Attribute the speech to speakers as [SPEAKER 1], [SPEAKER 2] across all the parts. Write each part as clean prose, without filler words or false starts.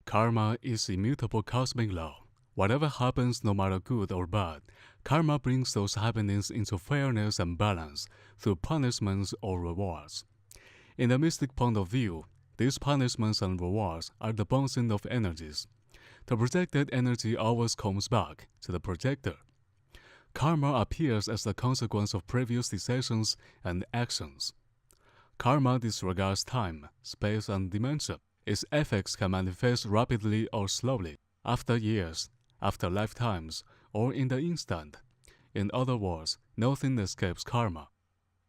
[SPEAKER 1] Karma is immutable cosmic law. Whatever happens, no matter good or bad, karma brings those happenings into fairness and balance through punishments or rewards. In the mystic point of view, these punishments and rewards are the bouncing of energies. The projected energy always comes back to the projector. Karma appears as the consequence of previous decisions and actions. Karma disregards time, space, and dimension. Its effects can manifest rapidly or slowly, after years, after lifetimes, or in the instant. In other words, nothing escapes karma.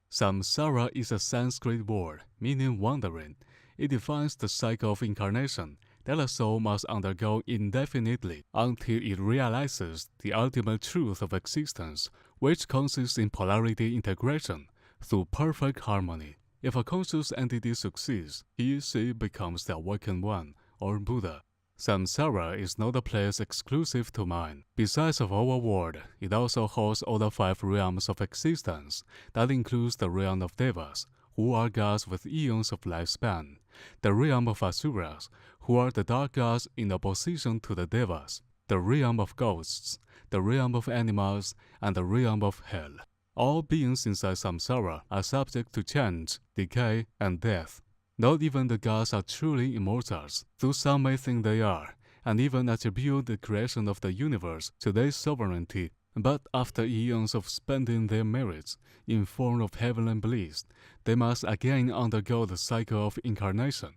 [SPEAKER 1] Samsara is a Sanskrit word meaning wandering. It defines the cycle of incarnation that a soul must undergo indefinitely until it realizes the ultimate truth of existence, which consists in polarity integration through perfect harmony. If a conscious entity succeeds, he/she becomes the Awakened One, or Buddha. Samsara is not a place exclusive to mind. Besides of our world, it also holds all the 5 realms of existence. That includes the realm of Devas, who are gods with eons of lifespan, the realm of Asuras, who are the dark gods in opposition to the Devas, the realm of ghosts, the realm of animals, and the realm of hell. All beings inside Samsara are subject to change, decay, and death. Not even the gods are truly immortals, though some may think they are, and even attribute the creation of the universe to their sovereignty. But after eons of spending their merits in form of heavenly bliss, they must again undergo the cycle of incarnation.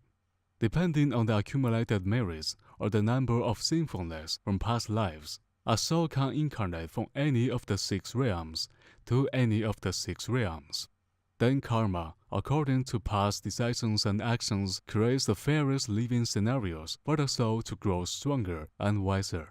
[SPEAKER 1] Depending on the accumulated merits or the number of sinfulness from past lives, a soul can incarnate from any of the 6 realms to any of the 6 realms. Then karma, according to past decisions and actions, creates the fairest living scenarios for the soul to grow stronger and wiser.